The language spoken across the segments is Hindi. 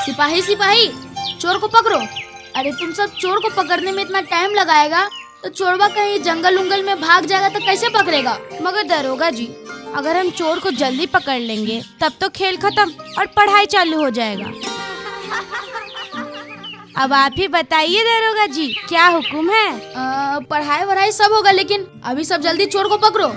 सिपाही सिपाही, चोर को पकड़ो। अरे तुम सब चोर को पकड़ने में इतना टाइम लगाएगा तो चोरवा कहीं जंगल उंगल में भाग जाएगा तो कैसे पकड़ेगा? मगर दरोगा जी, अगर हम चोर को जल्दी पकड़ लेंगे तब तो खेल खत्म और पढ़ाई चालू हो जाएगा। अब आप ही बताइए दरोगा जी, क्या हुक्म है? पढ़ाई वढ़ाई सब होगा, लेकिन अभी सब जल्दी चोर को पकड़ो।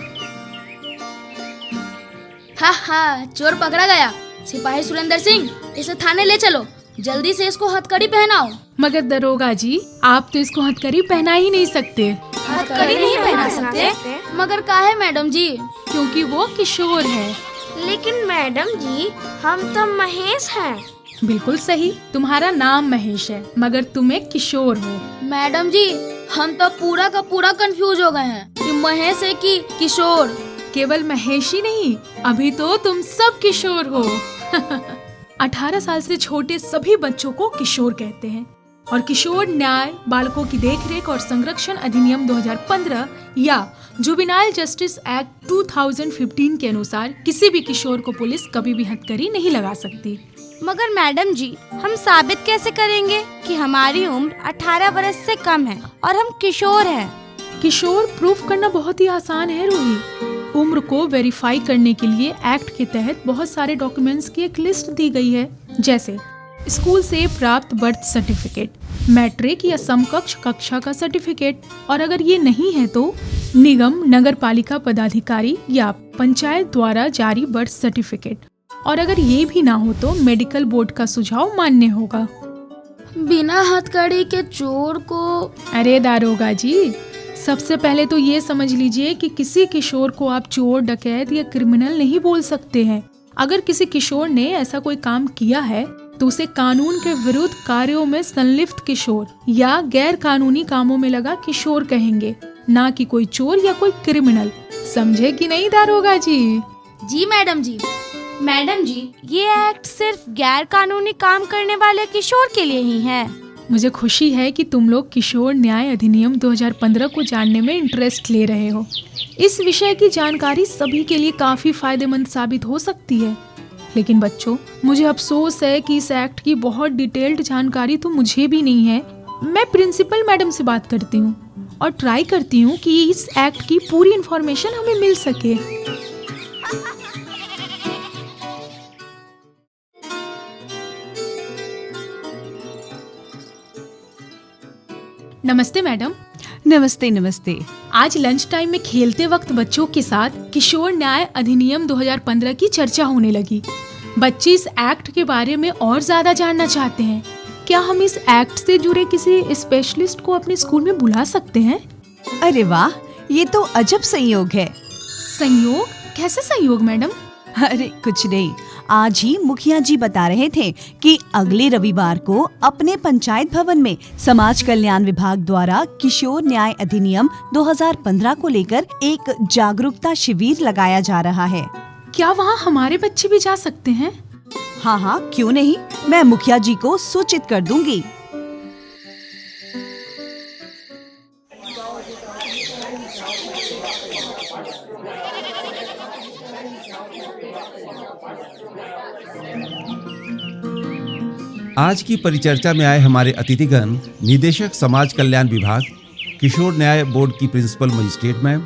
हाँ, चोर पकड़ा गया। सिपाही सुरेंद्र सिंह, इसे थाने ले चलो। जल्दी से इसको हथकड़ी पहनाओ। मगर दरोगा जी, आप तो इसको हथकड़ी पहना ही नहीं सकते। हथकड़ी नहीं पहना सकते? मगर काहे मैडम जी? क्योंकि वो किशोर है। लेकिन मैडम जी, हम तो महेश हैं। बिल्कुल सही, तुम्हारा नाम महेश है मगर तुम एक किशोर हो। मैडम जी, हम तो पूरा का पूरा कंफ्यूज हो गए हैं कि महेश है कि किशोर। केवल महेश ही नहीं, अभी तो तुम सब किशोर हो। 18 साल से छोटे सभी बच्चों को किशोर कहते हैं और किशोर न्याय, बालकों की देखरेख और संरक्षण अधिनियम 2015 या जुवेनाइल जस्टिस एक्ट 2015 के अनुसार किसी भी किशोर को पुलिस कभी भी हथकड़ी नहीं लगा सकती। मगर मैडम जी, हम साबित कैसे करेंगे कि हमारी उम्र 18 वर्ष से कम है और हम किशोर हैं? किशोर प्रूफ करना बहुत ही आसान है रोही। उम्र को वेरीफाई करने के लिए एक्ट के तहत बहुत सारे डॉक्यूमेंट्स की एक लिस्ट दी गई है, जैसे स्कूल से प्राप्त बर्थ सर्टिफिकेट, मैट्रिक या समकक्ष कक्षा का सर्टिफिकेट, और अगर ये नहीं है तो निगम, नगर पालिका पदाधिकारी या पंचायत द्वारा जारी बर्थ सर्टिफिकेट, और अगर ये भी ना हो तो मेडिकल बोर्ड का सुझाव मान्य होगा। बिना हथकड़ी के चोर को? अरे दारोगा जी, सबसे पहले तो ये समझ लीजिए कि किसी किशोर को आप चोर, डकैत या क्रिमिनल नहीं बोल सकते हैं। अगर किसी किशोर ने ऐसा कोई काम किया है तो उसे कानून के विरुद्ध कार्यों में संलिप्त किशोर या गैर कानूनी कामों में लगा किशोर कहेंगे, ना कि कोई चोर या कोई क्रिमिनल। समझे कि नहीं दारोगा जी? जी मैडम जी। मैडम जी, ये एक्ट सिर्फ गैर कानूनी काम करने वाले किशोर के लिए ही है। मुझे खुशी है कि तुम लोग किशोर न्याय अधिनियम 2015 को जानने में इंटरेस्ट ले रहे हो। इस विषय की जानकारी सभी के लिए काफी फायदेमंद साबित हो सकती है। लेकिन बच्चों, मुझे अफसोस है कि इस एक्ट की बहुत डिटेल्ड जानकारी तो मुझे भी नहीं है। मैं प्रिंसिपल मैडम से बात करती हूँ और ट्राई करती हूँ कि इस एक्ट की पूरी इन्फॉर्मेशन हमें मिल सके। नमस्ते मैडम। नमस्ते नमस्ते। आज लंच टाइम में खेलते वक्त बच्चों के साथ किशोर न्याय अधिनियम 2015 की चर्चा होने लगी। बच्चे इस एक्ट के बारे में और ज्यादा जानना चाहते हैं। क्या हम इस एक्ट से जुड़े किसी स्पेशलिस्ट को अपने स्कूल में बुला सकते हैं? अरे वाह, ये तो अजब संयोग है। संयोग? कैसे संयोग मैडम? अरे कुछ नहीं, आज ही मुखिया जी बता रहे थे कि अगले रविवार को अपने पंचायत भवन में समाज कल्याण विभाग द्वारा किशोर न्याय अधिनियम 2015 को लेकर एक जागरूकता शिविर लगाया जा रहा है। क्या वहाँ हमारे बच्चे भी जा सकते हैं? हाँ, क्यों नहीं, मैं मुखिया जी को सूचित कर दूंगी। आज की परिचर्चा में आए हमारे अतिथिगण निदेशक समाज कल्याण विभाग, किशोर न्याय बोर्ड की प्रिंसिपल मजिस्ट्रेट मैम,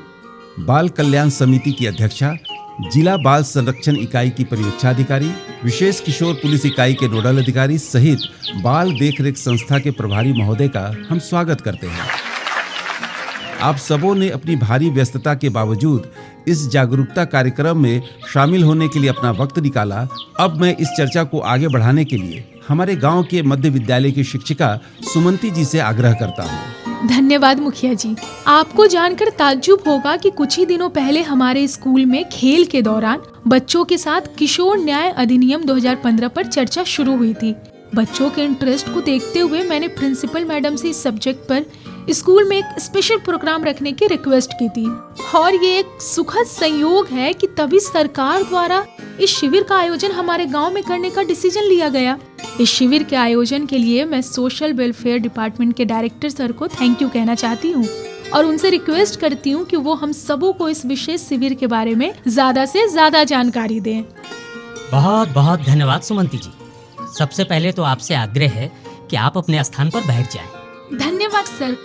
बाल कल्याण समिति की अध्यक्षा, जिला बाल संरक्षण इकाई की पर्यवेक्षाधिकारी, विशेष किशोर पुलिस इकाई के नोडल अधिकारी सहित बाल देखरेख संस्था के प्रभारी महोदय का हम स्वागत करते हैं। आप सबों ने अपनी भारी व्यस्तता के बावजूद इस जागरूकता कार्यक्रम में शामिल होने के लिए अपना वक्त निकाला। अब मैं इस चर्चा को आगे बढ़ाने के लिए हमारे गांव के मध्य विद्यालय की शिक्षिका सुमंती जी से आग्रह करता हूँ। धन्यवाद मुखिया जी। आपको जानकर ताज्जुब होगा कि कुछ ही दिनों पहले हमारे स्कूल में खेल के दौरान बच्चों के साथ किशोर न्याय अधिनियम 2015 पर चर्चा शुरू हुई थी। बच्चों के इंटरेस्ट को देखते हुए मैंने प्रिंसिपल मैडम से इस सब्जेक्ट पर स्कूल में एक स्पेशल प्रोग्राम रखने की रिक्वेस्ट की थी और ये एक सुखद संयोग है कि तभी सरकार द्वारा इस शिविर का आयोजन हमारे गांव में करने का डिसीजन लिया गया। इस शिविर के आयोजन के लिए मैं सोशल वेलफेयर डिपार्टमेंट के डायरेक्टर सर को थैंक यू कहना चाहती हूँ और उनसे रिक्वेस्ट करती हूँ कि वो हम सबों को इस विशेष शिविर के बारे में ज्यादा से ज्यादा जानकारी दें। बहुत बहुत धन्यवाद सुमंती जी। सबसे पहले तो आपसे आग्रह है कि आप अपने स्थान पर बैठ जाएं। धन्यवाद सर।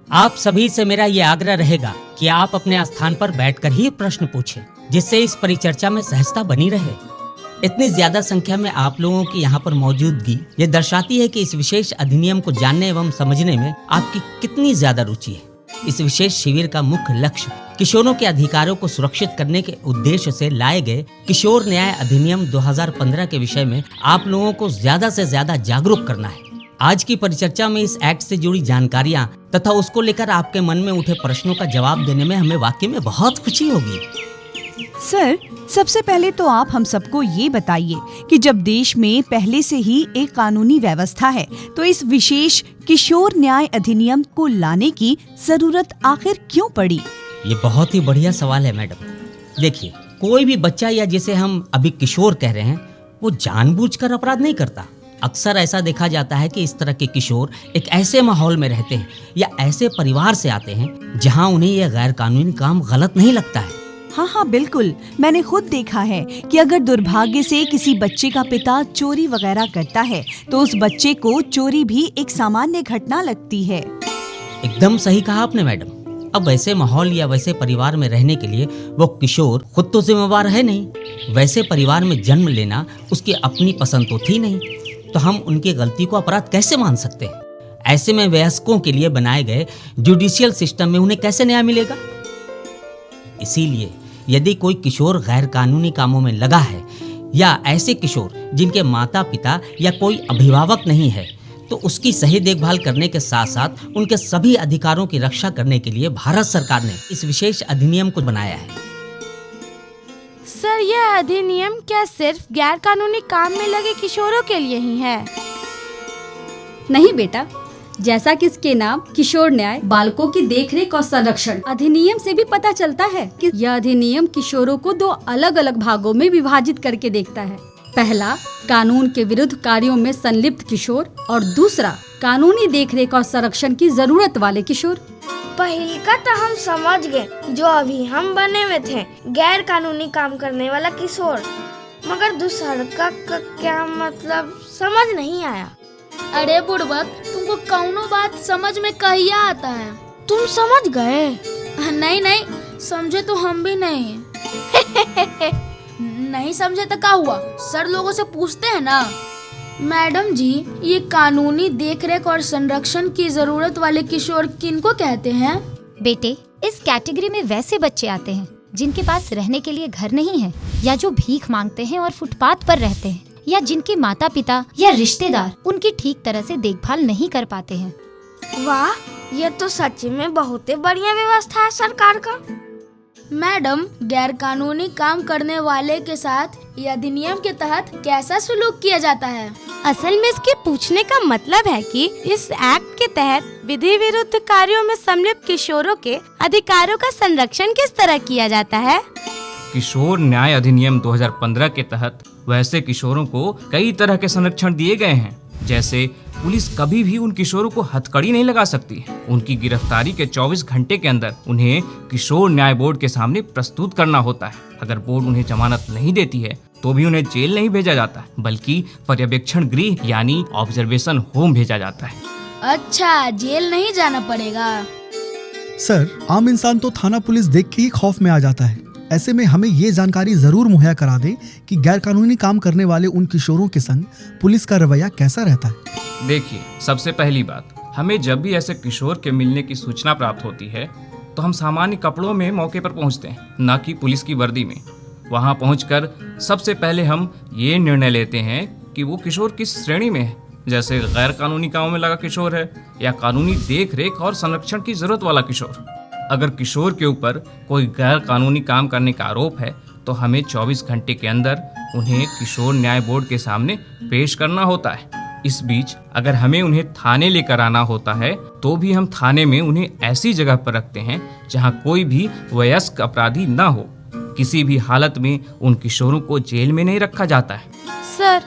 आप सभी से मेरा ये आग्रह रहेगा कि आप अपने स्थान पर बैठकर ही प्रश्न पूछें, जिससे इस परिचर्चा में सहजता बनी रहे। इतनी ज्यादा संख्या में आप लोगों की यहाँ पर मौजूदगी ये दर्शाती है कि इस विशेष अधिनियम को जानने एवं समझने में आपकी कितनी ज्यादा रुचि है। इस विशेष शिविर का मुख्य लक्ष्य किशोरों के अधिकारों को सुरक्षित करने के उद्देश्य से लाए गए किशोर न्याय अधिनियम 2015 के विषय में आप लोगों को ज्यादा से ज्यादा जागरूक करना है। आज की परिचर्चा में इस एक्ट से जुड़ी जानकारियां तथा उसको लेकर आपके मन में उठे प्रश्नों का जवाब देने में हमें वाकई में बहुत खुशी होगी। सर, सबसे पहले तो आप हम सबको ये बताइए कि जब देश में पहले से ही एक कानूनी व्यवस्था है तो इस विशेष किशोर न्याय अधिनियम को लाने की जरूरत आखिर क्यों पड़ी? ये बहुत ही बढ़िया सवाल है मैडम। देखिए, कोई भी बच्चा या जिसे हम अभी किशोर कह रहे हैं वो जानबूझकर अपराध नहीं करता। अक्सर ऐसा देखा जाता है कि इस तरह के किशोर एक ऐसे माहौल में रहते हैं या ऐसे परिवार से आते हैं जहां उन्हें यह गैर कानूनी काम गलत नहीं लगता है। हाँ, बिल्कुल। मैंने खुद देखा है कि अगर दुर्भाग्य से किसी बच्चे का पिता चोरी वगैरह करता है तो उस बच्चे को चोरी भी एक सामान्य घटना लगती है। एकदम सही कहा आपने मैडम। अब वैसे माहौल या वैसे परिवार में रहने के लिए वो किशोर खुद तो जिम्मेवार है नहीं। वैसे परिवार में जन्म लेना उसकी अपनी पसंद तो थी नहीं, तो हम उनकी गलती को अपराध कैसे मान सकते हैं? ऐसे में वयस्कों के लिए बनाए गए जुडिशियल सिस्टम में उन्हें कैसे न्याय मिलेगा? इसीलिए यदि कोई किशोर गैर कानूनी कामों में लगा है या ऐसे किशोर जिनके माता पिता या कोई अभिभावक नहीं है, तो उसकी सही देखभाल करने के साथ साथ उनके सभी अधिकारों की रक्षा करने के लिए भारत सरकार ने इस विशेष अधिनियम को बनाया है। सर, यह अधिनियम क्या सिर्फ गैर कानूनी काम में लगे किशोरों के लिए ही है? नहीं बेटा, जैसा कि इसके नाम किशोर न्याय बालकों की देखरेख और संरक्षण अधिनियम से भी पता चलता है कि यह अधिनियम किशोरों को दो अलग अलग भागों में विभाजित करके देखता है। पहला, कानून के विरुद्ध कार्यों में संलिप्त किशोर और दूसरा, कानूनी देखरेख और संरक्षण की जरूरत वाले किशोर। पहिलका तो हम समझ गए, जो अभी हम बने हुए थे गैर कानूनी काम करने वाला किशोर, मगर दूसरा का क्या मतलब समझ नहीं आया। अरे बुड़बक, तुमको कौनो बात समझ में कहिया आता है? तुम समझ गए? नहीं, समझे तो हम भी नहीं। नहीं समझे तो क्या हुआ? सर लोगों से पूछते हैं ना। मैडम जी, ये कानूनी देखरेख और संरक्षण की जरूरत वाले किशोर किनको कहते हैं? बेटे, इस कैटेगरी में वैसे बच्चे आते हैं जिनके पास रहने के लिए घर नहीं है, या जो भीख मांगते हैं और फुटपाथ पर रहते हैं, या जिनके माता पिता या रिश्तेदार उनकी ठीक तरह से देखभाल नहीं कर पाते हैं। वाह, ये तो सच में बहुत बढ़िया व्यवस्था है सरकार का। मैडम, गैर कानूनी काम करने वाले के साथ यह अधिनियम के तहत कैसा सलूक किया जाता है? असल में इसके पूछने का मतलब है कि इस एक्ट के तहत विधि विरुद्ध कार्यों में सम्मिलित किशोरों के अधिकारों का संरक्षण किस तरह किया जाता है। किशोर न्याय अधिनियम 2015 के तहत वैसे किशोरों को कई तरह के संरक्षण दिए गए हैं। जैसे पुलिस कभी भी उन किशोरों को हथकड़ी नहीं लगा सकती। उनकी गिरफ्तारी के 24 घंटे के अंदर उन्हें किशोर न्याय बोर्ड के सामने प्रस्तुत करना होता है। अगर बोर्ड उन्हें जमानत नहीं देती है तो भी उन्हें जेल नहीं भेजा जाता है, बल्कि पर्यवेक्षण गृह यानी ऑब्जर्वेशन होम भेजा जाता है। अच्छा, जेल नहीं जाना पड़ेगा। सर, आम इंसान तो थाना पुलिस देख के ही खौफ में आ जाता है। ऐसे में हमें ये जानकारी जरूर मुहैया करा दें कि गैर कानूनी काम करने वाले उन किशोरों के संग पुलिस का रवैया कैसा रहता है। देखिए, सबसे पहली बात, हमें जब भी ऐसे किशोर के मिलने की सूचना प्राप्त होती है तो हम सामान्य कपड़ों में मौके पर पहुंचते हैं, न कि पुलिस की वर्दी में। वहां पहुंचकर सबसे पहले हम ये निर्णय लेते हैं कि वो किशोर किस श्रेणी में है, जैसे गैर कानूनी कामों में लगा किशोर है या कानूनी देख रेख और संरक्षण की जरूरत वाला किशोर। अगर किशोर के ऊपर कोई गैर कानूनी काम करने का आरोप है तो हमें 24 घंटे के अंदर उन्हें किशोर न्याय बोर्ड के सामने पेश करना होता है। इस बीच अगर हमें उन्हें थाने लेकर आना होता है तो भी हम थाने में उन्हें ऐसी जगह पर रखते हैं जहां कोई भी वयस्क अपराधी ना हो। किसी भी हालत में उन किशोरों को जेल में नहीं रखा जाता है। सर,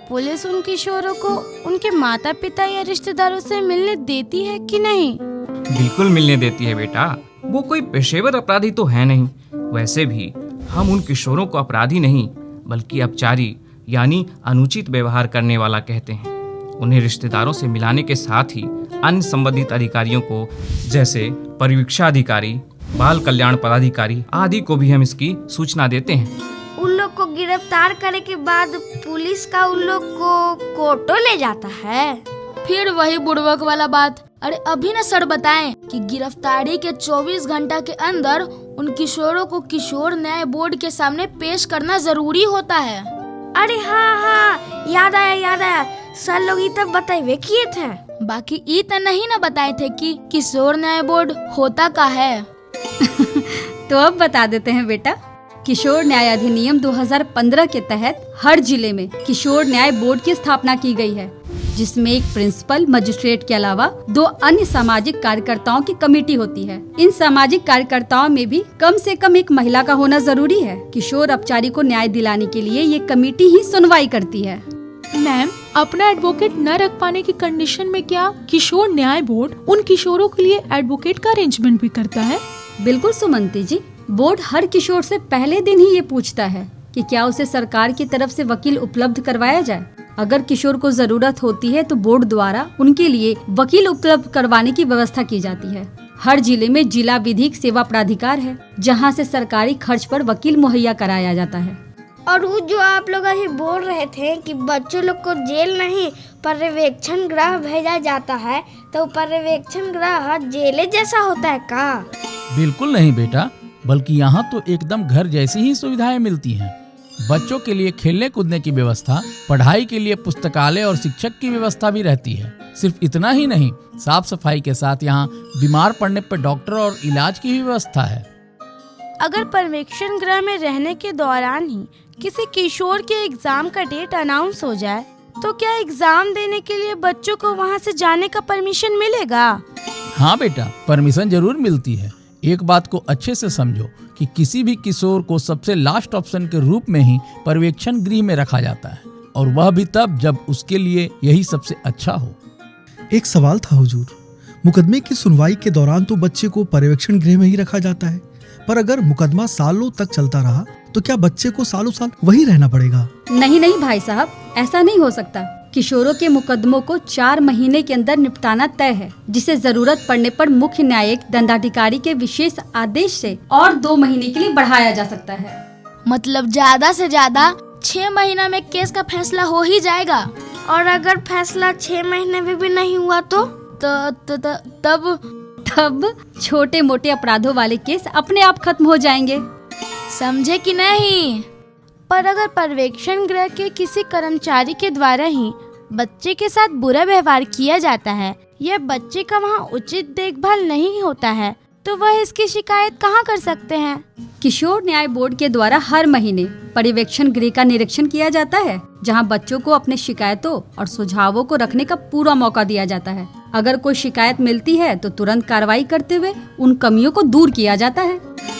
पुलिस उन किशोरों को उनके माता पिता या रिश्तेदारों से मिलने देती है कि नहीं? बिल्कुल मिलने देती है बेटा। वो कोई पेशेवर अपराधी तो है नहीं। वैसे भी हम उन किशोरों को अपराधी नहीं बल्कि अपचारी यानी अनुचित व्यवहार करने वाला कहते हैं। उन्हें रिश्तेदारों से मिलाने के साथ ही अन्य संबंधित अधिकारियों को, जैसे परिवीक्षाधिकारी, बाल कल्याण पदाधिकारी आदि को भी हम इसकी सूचना देते हैं। उन लोग को गिरफ्तार करने के बाद पुलिस का उन लोग को कोर्टों ले जाता है। फिर वही बुड़बक वाला बात। अरे अभी न सर बताएं कि गिरफ्तारी के 24 घंटा के अंदर उन किशोरों को किशोर न्याय बोर्ड के सामने पेश करना जरूरी होता है। अरे हाँ, याद आया सर लोग ये तब बताए किए थे। बाकी ई तो नहीं न बताए थे कि किशोर न्याय बोर्ड होता का है। तो अब बता देते हैं बेटा। किशोर न्याय अधिनियम 2015 के तहत हर जिले में किशोर न्याय बोर्ड की स्थापना की गई है, जिसमें एक प्रिंसिपल मजिस्ट्रेट के अलावा 2 अन्य सामाजिक कार्यकर्ताओं की कमेटी होती है। इन सामाजिक कार्यकर्ताओं में भी कम से कम एक महिला का होना जरूरी है। किशोर अपचारी को न्याय दिलाने के लिए ये कमेटी ही सुनवाई करती है। मैम, अपना एडवोकेट न रख पाने की कंडीशन में क्या किशोर न्याय बोर्ड उन किशोरों के लिए एडवोकेट का अरेंजमेंट भी करता है? बिल्कुल सुमंती जी, बोर्ड हर किशोर से पहले दिन ही ये पूछता है कि क्या उसे सरकार की तरफ से वकील उपलब्ध करवाया जाए। अगर किशोर को जरूरत होती है तो बोर्ड द्वारा उनके लिए वकील उपलब्ध करवाने की व्यवस्था की जाती है। हर जिले में जिला विधिक सेवा प्राधिकार है, जहां से सरकारी खर्च पर वकील मुहैया कराया जाता है। और वो जो आप लोग अभी बोल रहे थे कि बच्चों लोग को जेल नहीं पर्यवेक्षण गृह भेजा जाता है, तो पर्यवेक्षण गृह जेल जैसा होता है का? बिल्कुल नहीं बेटा, बल्कि यहाँ तो एकदम घर जैसी ही सुविधाएं मिलती हैं। बच्चों के लिए खेलने कूदने की व्यवस्था, पढ़ाई के लिए पुस्तकालय और शिक्षक की व्यवस्था भी रहती है। सिर्फ इतना ही नहीं, साफ सफाई के साथ यहाँ बीमार पड़ने पर डॉक्टर और इलाज की भी व्यवस्था है। अगर पर्यवेक्षण गृह में रहने के दौरान ही किसी किशोर के एग्जाम का डेट अनाउंस हो जाए, तो क्या एग्जाम देने के लिए बच्चों को वहाँ से जाने का परमिशन मिलेगा? हाँ बेटा, परमिशन जरूर मिलती है। एक बात को अच्छे से समझो कि किसी भी किशोर को सबसे लास्ट ऑप्शन के रूप में ही पर्यवेक्षण गृह में रखा जाता है, और वह भी तब जब उसके लिए यही सबसे अच्छा हो। एक सवाल था हुजूर, मुकदमे की सुनवाई के दौरान तो बच्चे को पर्यवेक्षण गृह में ही रखा जाता है, पर अगर मुकदमा सालों तक चलता रहा तो क्या बच्चे को सालों साल वही रहना पड़ेगा? नहीं भाई साहब, ऐसा नहीं हो सकता। किशोरों के मुकदमों को 4 महीने के अंदर निपटाना तय है, जिसे जरूरत पड़ने पर मुख्य न्यायिक दंडाधिकारी के विशेष आदेश से और 2 महीने के लिए बढ़ाया जा सकता है। मतलब ज्यादा से ज्यादा 6 महीना में केस का फैसला हो ही जाएगा। और अगर फैसला 6 महीने में भी नहीं हुआ तो तब छोटे मोटे अपराधों वाले केस अपने आप खत्म हो जाएंगे। समझे कि नहीं? पर अगर पर्यवेक्षण गृह के किसी कर्मचारी के द्वारा ही बच्चे के साथ बुरा व्यवहार किया जाता है या बच्चे का वहाँ उचित देखभाल नहीं होता है, तो वह इसकी शिकायत कहाँ कर सकते हैं? किशोर न्याय बोर्ड के द्वारा हर महीने पर्यवेक्षण गृह का निरीक्षण किया जाता है, जहां बच्चों को अपने शिकायतों और सुझावों को रखने का पूरा मौका दिया जाता है। अगर कोई शिकायत मिलती है तो तुरंत कार्रवाई करते हुए उन कमियों को दूर किया जाता है।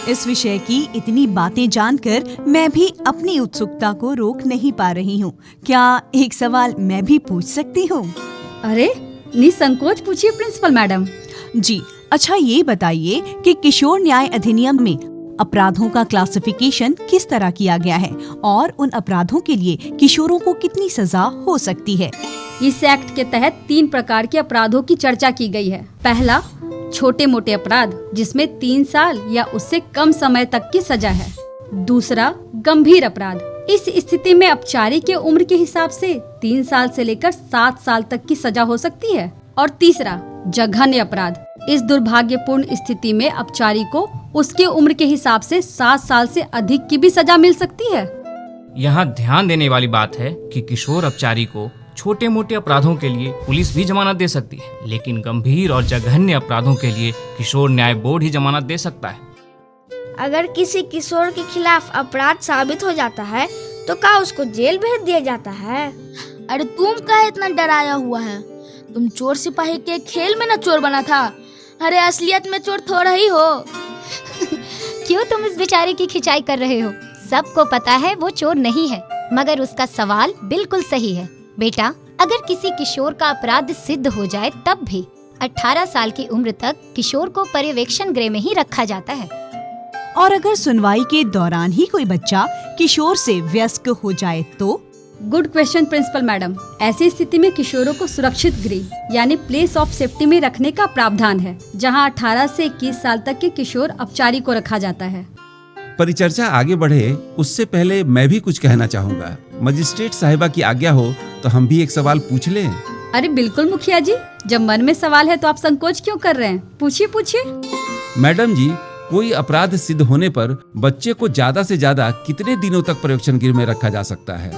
इस विषय की इतनी बातें जानकर मैं भी अपनी उत्सुकता को रोक नहीं पा रही हूँ। क्या एक सवाल मैं भी पूछ सकती हूँ? अरे निसंकोच पूछिए प्रिंसिपल मैडम। जी, अच्छा ये बताइए कि किशोर न्याय अधिनियम में अपराधों का क्लासिफिकेशन किस तरह किया गया है और उन अपराधों के लिए किशोरों को कितनी सजा हो सकती है? इस एक्ट के तहत 3 प्रकार के अपराधों की चर्चा की गई है। पहला, छोटे मोटे अपराध जिसमें 3 साल या उससे कम समय तक की सजा है। दूसरा, गंभीर अपराध। इस स्थिति में अपचारी के उम्र के हिसाब से 3 साल से लेकर 7 साल तक की सजा हो सकती है। और तीसरा, जघन्य अपराध। इस दुर्भाग्यपूर्ण स्थिति में अपचारी को उसके उम्र के हिसाब से 7 साल से अधिक की भी सजा मिल सकती है। यहाँ ध्यान देने वाली बात है कि किशोर अपचारी को छोटे मोटे अपराधों के लिए पुलिस भी जमानत दे सकती है, लेकिन गंभीर और जघन्य अपराधों के लिए किशोर न्याय बोर्ड ही जमानत दे सकता है। अगर किसी किशोर के खिलाफ अपराध साबित हो जाता है तो क्या उसको जेल भेज दिया जाता है? अरे तुम काहे इतना डराया हुआ है? तुम चोर सिपाही के खेल में न चोर बना था। अरे असलियत में चोर थोड़ा ही हो। क्यों तुम इस बेचारे की खिंचाई कर रहे हो? सबको पता है वो चोर नहीं है, मगर उसका सवाल बिल्कुल सही है। बेटा, अगर किसी किशोर का अपराध सिद्ध हो जाए तब भी 18 साल की उम्र तक किशोर को पर्यवेक्षण गृह में ही रखा जाता है। और अगर सुनवाई के दौरान ही कोई बच्चा किशोर से वयस्क हो जाए तो? Good question principal madam. ऐसी स्थिति में किशोरों को सुरक्षित गृह यानी प्लेस ऑफ सेफ्टी में रखने का प्रावधान है, जहां 18 से 21 साल तक के किशोर अपचारी को रखा जाता है। परिचर्चा आगे बढ़े उससे पहले मैं भी कुछ कहना चाहूँगा। मजिस्ट्रेट साहिबा की आज्ञा हो तो हम भी एक सवाल पूछ लें? अरे बिल्कुल मुखिया जी, जब मन में सवाल है तो आप संकोच क्यों कर रहे हैं? पूछिए पूछिए। मैडम जी, कोई अपराध सिद्ध होने पर बच्चे को ज्यादा से ज्यादा कितने दिनों तक पर्यवेक्षण गृह में रखा जा सकता है?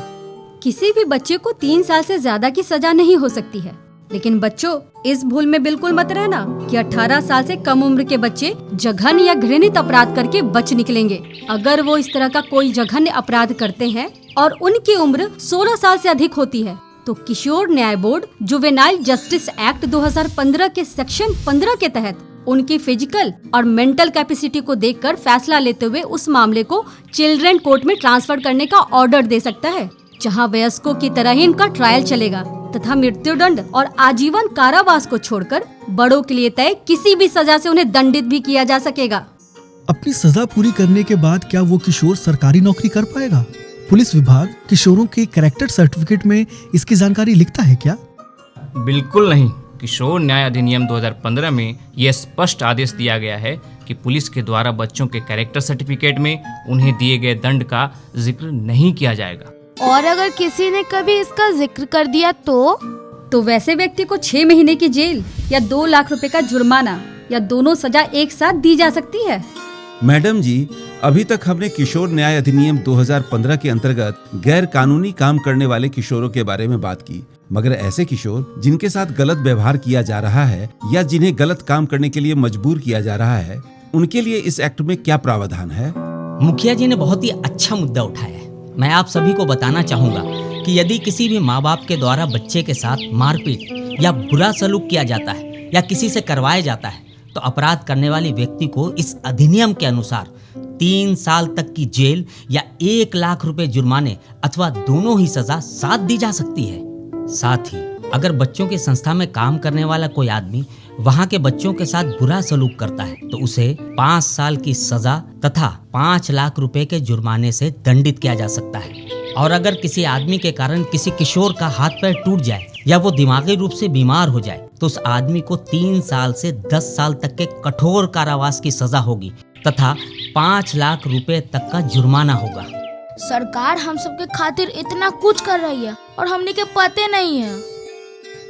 किसी भी बच्चे को 3 साल से ज्यादा की सजा नहीं हो सकती है, लेकिन बच्चों इस भूल में बिल्कुल मत रहना कि 18 साल से कम उम्र के बच्चे जघन्य या घृणित अपराध करके बच निकलेंगे। अगर वो इस तरह का कोई जघन्य अपराध करते हैं और उनकी उम्र 16 साल से अधिक होती है तो किशोर न्याय बोर्ड जुवेनाइल जस्टिस एक्ट 2015 के सेक्शन 15 के तहत उनकी फिजिकल और मेंटल कैपेसिटी को देखकर फैसला लेते हुए उस मामले को चिल्ड्रन कोर्ट में ट्रांसफर करने का ऑर्डर दे सकता है, जहां वयस्कों की तरह ही इनका ट्रायल चलेगा तथा मृत्युदंड और आजीवन कारावास को छोड़कर बड़ों के लिए तय किसी भी सजा से उन्हें दंडित भी किया जा सकेगा। अपनी सजा पूरी करने के बाद क्या वो किशोर सरकारी नौकरी कर पाएगा? पुलिस विभाग किशोरों के कैरेक्टर सर्टिफिकेट में इसकी जानकारी लिखता है क्या? बिल्कुल नहीं। किशोर न्याय अधिनियम 2015 में यह स्पष्ट आदेश दिया गया है कि पुलिस के द्वारा बच्चों के कैरेक्टर सर्टिफिकेट में उन्हें दिए गए दंड का जिक्र नहीं किया जाएगा। और अगर किसी ने कभी इसका जिक्र कर दिया तो वैसे व्यक्ति को 6 महीने की जेल या 2 लाख रुपए का जुर्माना या दोनों सजा एक साथ दी जा सकती है। मैडम जी, अभी तक हमने किशोर न्याय अधिनियम 2015 के अंतर्गत गैर कानूनी काम करने वाले किशोरों के बारे में बात की, मगर ऐसे किशोर जिनके साथ गलत व्यवहार किया जा रहा है या जिन्हें गलत काम करने के लिए मजबूर किया जा रहा है, उनके लिए इस एक्ट में क्या प्रावधान है? मुखिया जी ने बहुत ही अच्छा मुद्दा उठाया है। मैं आप सभी को बताना चाहूँगा कि यदि किसी भी माँ बाप के द्वारा बच्चे के साथ मारपीट या बुरा सलूक किया जाता है या किसी से करवाया जाता है तो अपराध करने वाले व्यक्ति को इस अधिनियम के अनुसार 3 साल तक की जेल या 1 लाख रुपए जुर्माने अथवा दोनों ही सजा साथ दी जा सकती है। साथ ही अगर बच्चों की संस्था में काम करने वाला कोई आदमी वहां के बच्चों के साथ बुरा सलूक करता है तो उसे 5 साल की सजा तथा 5 लाख रुपए के जुर्माने से दंडित किया जा सकता है। और अगर किसी आदमी के कारण किसी किशोर का हाथ पैर टूट जाए या वो दिमागी रूप से बीमार हो जाए तो उस आदमी को 3 साल से 10 साल तक के कठोर कारावास की सजा होगी तथा 5 लाख रुपए तक का जुर्माना होगा। सरकार हम सबके खातिर इतना कुछ कर रही है और हमने के पते नहीं है।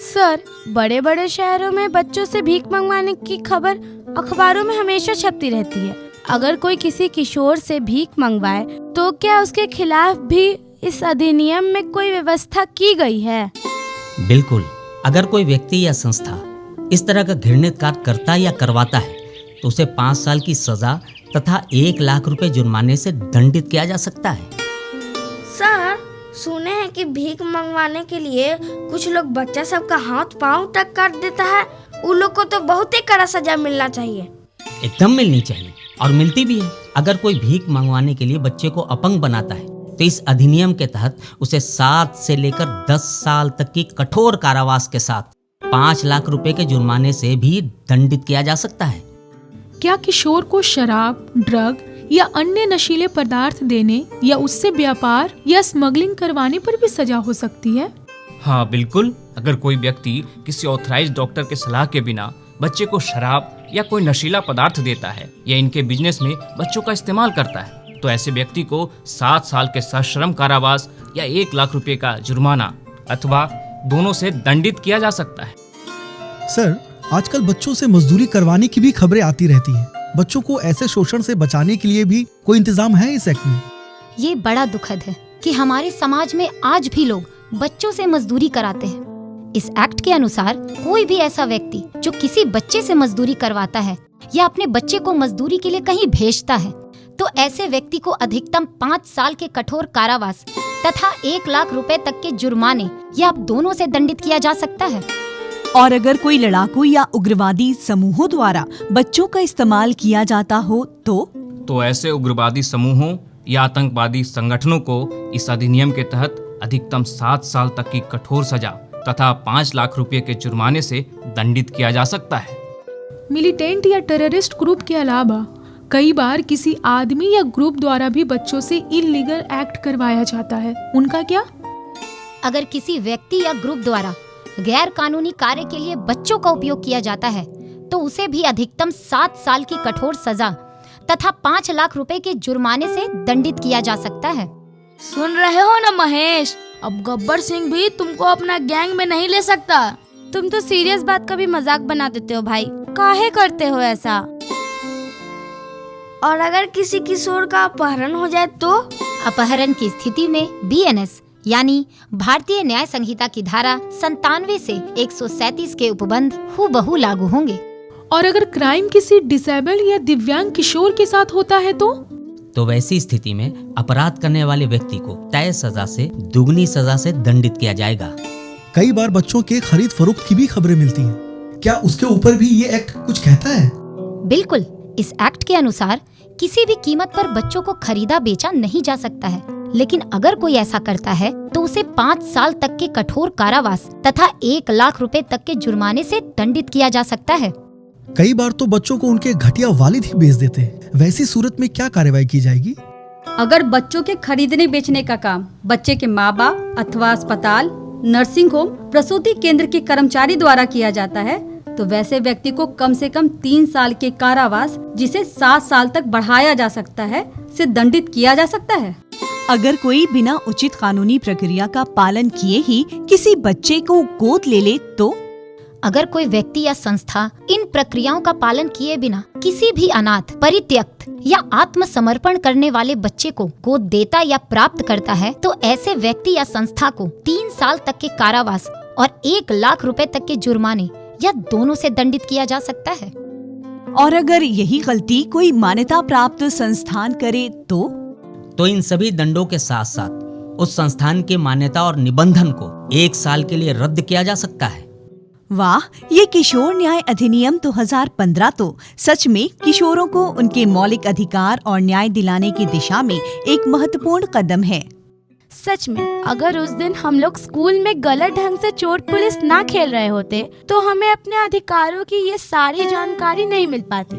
सर, बड़े बड़े शहरों में बच्चों से भीख मंगवाने की खबर अखबारों में हमेशा छपती रहती है। अगर कोई किसी किशोर से भीख मंगवाए तो क्या उसके खिलाफ भी इस अधिनियम में कोई व्यवस्था की गई है? बिल्कुल। अगर कोई व्यक्ति या संस्था इस तरह का घृणित कार्य करता या करवाता है तो उसे 5 साल की सजा तथा 1 लाख रुपए जुर्माने से दंडित किया जा सकता है। सर, सुने हैं कि भीख मंगवाने के लिए कुछ लोग बच्चा सबका हाथ पांव तक काट देता है। उन लोग को तो बहुत ही कड़ा सजा मिलना चाहिए। एकदम मिलनी चाहिए और मिलती भी है। अगर कोई भीख मंगवाने के लिए बच्चे को अपंग बनाता है तो इस अधिनियम के तहत उसे 7 से लेकर 10 साल तक की कठोर कारावास के साथ 5 लाख रुपए के जुर्माने से भी दंडित किया जा सकता है। क्या किशोर को शराब, ड्रग या अन्य नशीले पदार्थ देने या उससे व्यापार या स्मगलिंग करवाने पर भी सजा हो सकती है? हाँ बिल्कुल। अगर कोई व्यक्ति किसी ऑथराइज्ड डॉक्टर के सलाह के बिना बच्चे को शराब या कोई नशीला पदार्थ देता है या इनके बिजनेस में बच्चों का इस्तेमाल करता है तो ऐसे व्यक्ति को 7 साल के सश्रम कारावास या 1 लाख रुपए का जुर्माना अथवा दोनों से दंडित किया जा सकता है। सर, आजकल बच्चों से मजदूरी करवाने की भी खबरें आती रहती हैं। बच्चों को ऐसे शोषण से बचाने के लिए भी कोई इंतजाम है इस एक्ट में? ये बड़ा दुखद है कि हमारे समाज में आज भी लोग बच्चों से मजदूरी कराते हैं। इस एक्ट के अनुसार कोई भी ऐसा व्यक्ति जो किसी बच्चे से मजदूरी करवाता है या अपने बच्चे को मजदूरी के लिए कहीं भेजता है तो ऐसे व्यक्ति को अधिकतम 5 साल के कठोर कारावास तथा 1 लाख रुपए तक के जुर्माने या दोनों से दंडित किया जा सकता है। और अगर कोई लड़ाकू या उग्रवादी समूहों द्वारा बच्चों का इस्तेमाल किया जाता हो तो ऐसे उग्रवादी समूहों या आतंकवादी संगठनों को इस अधिनियम के तहत अधिकतम 7 साल तक की कठोर सजा तथा 5 लाख रुपए के जुर्माने से दंडित किया जा सकता है। मिलिटेंट या टेररिस्ट ग्रुप के अलावा कई बार किसी आदमी या ग्रुप द्वारा भी बच्चों से इलीगल एक्ट करवाया जाता है, उनका क्या? अगर किसी व्यक्ति या ग्रुप द्वारा गैर कानूनी कार्य के लिए बच्चों का उपयोग किया जाता है तो उसे भी अधिकतम 7 साल की कठोर सजा तथा 5 लाख रुपए के जुर्माने से दंडित किया जा सकता है। सुन रहे हो ना महेश, अब गब्बर सिंह भी तुमको अपना गैंग में नहीं ले सकता। तुम तो सीरियस बात का भी मजाक बना देते हो भाई, काहे करते हो ऐसा? और अगर किसी किशोर का अपहरण हो जाए तो? अपहरण की स्थिति में BNS यानी भारतीय न्याय संहिता की धारा 97 से 137 के उपबंध हूबहू लागू होंगे। और अगर क्राइम किसी डिसेबल या दिव्यांग किशोर के साथ होता है तो वैसी स्थिति में अपराध करने वाले व्यक्ति को तय सजा से दुगनी सजा से दंडित किया जाएगा। कई बार बच्चों के खरीद फरोख्त की भी खबरें मिलती हैं। क्या उसके ऊपर भी ये एक्ट कुछ कहता है? बिल्कुल, इस एक्ट के अनुसार किसी भी कीमत पर बच्चों को खरीदा बेचा नहीं जा सकता है, लेकिन अगर कोई ऐसा करता है तो उसे 5 साल तक के कठोर कारावास तथा 1 लाख रुपए तक के जुर्माने से दंडित किया जा सकता है। कई बार तो बच्चों को उनके घटिया वालिद ही बेच देते हैं। वैसी सूरत में क्या कार्रवाई की जाएगी? अगर बच्चों के खरीदने बेचने का काम बच्चे के माँ बाप अथवा अस्पताल, नर्सिंग होम, प्रसूति केंद्र के कर्मचारी द्वारा किया जाता है तो वैसे व्यक्ति को कम से कम 3 साल के कारावास, जिसे 7 साल तक बढ़ाया जा सकता है, से दंडित किया जा सकता है। अगर कोई बिना उचित कानूनी प्रक्रिया का पालन किए ही किसी बच्चे को गोद ले ले तो? अगर कोई व्यक्ति या संस्था इन प्रक्रियाओं का पालन किए बिना किसी भी अनाथ, परित्यक्त या आत्मसमर्पण करने वाले बच्चे को गोद देता या प्राप्त करता है तो ऐसे व्यक्ति या संस्था को 3 साल तक के कारावास और 1 लाख रुपए तक के जुर्माने या दोनों से दंडित किया जा सकता है। और अगर यही गलती कोई मान्यता प्राप्त संस्थान करे तो इन सभी दंडों के साथ साथ उस संस्थान के मान्यता और निबंधन को 1 साल के लिए रद्द किया जा सकता है। वाह, ये किशोर न्याय अधिनियम 2015 तो सच में किशोरों को उनके मौलिक अधिकार और न्याय दिलाने की दिशा में एक महत्वपूर्ण कदम है। सच में, अगर उस दिन हम लोग स्कूल में गलत ढंग से चोर पुलिस ना खेल रहे होते तो हमें अपने अधिकारों की ये सारी जानकारी नहीं मिल पाती।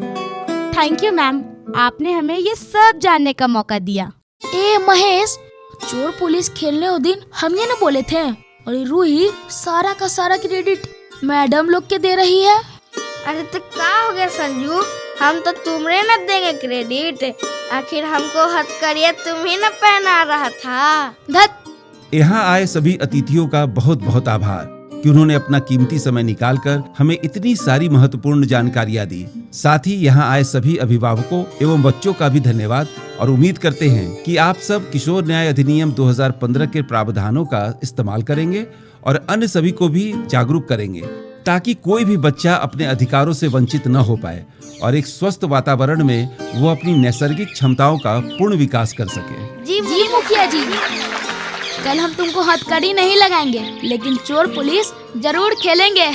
थैंक यू मैम, आपने हमें ये सब जानने का मौका दिया। ए महेश, चोर पुलिस खेलने उस दिन हम ये न बोले थे, और रूही सारा का सारा क्रेडिट मैडम लोग के दे रही है। अरे तो क्या हो गया संजू, हम तो तुम्हें न देंगे क्रेडिट, आखिर हमको हथकड़िया तुम्हें न पहना रहा था। धत। यहाँ आए सभी अतिथियों का बहुत बहुत आभार कि उन्होंने अपना कीमती समय निकालकर हमें इतनी सारी महत्वपूर्ण जानकारियाँ दी। साथ ही यहाँ आए सभी अभिभावकों एवं बच्चों का भी धन्यवाद और उम्मीद करते हैं कि आप सब किशोर न्याय अधिनियम 2015 के प्रावधानों का इस्तेमाल करेंगे और अन्य सभी को भी जागरूक करेंगे ताकि कोई भी बच्चा अपने अधिकारों से वंचित न हो पाए और एक स्वस्थ वातावरण में वो अपनी नैसर्गिक क्षमताओं का पूर्ण विकास कर सके। जी मुखिया जी, कल हम तुमको हथकड़ी नहीं लगाएंगे लेकिन चोर पुलिस जरूर खेलेंगे।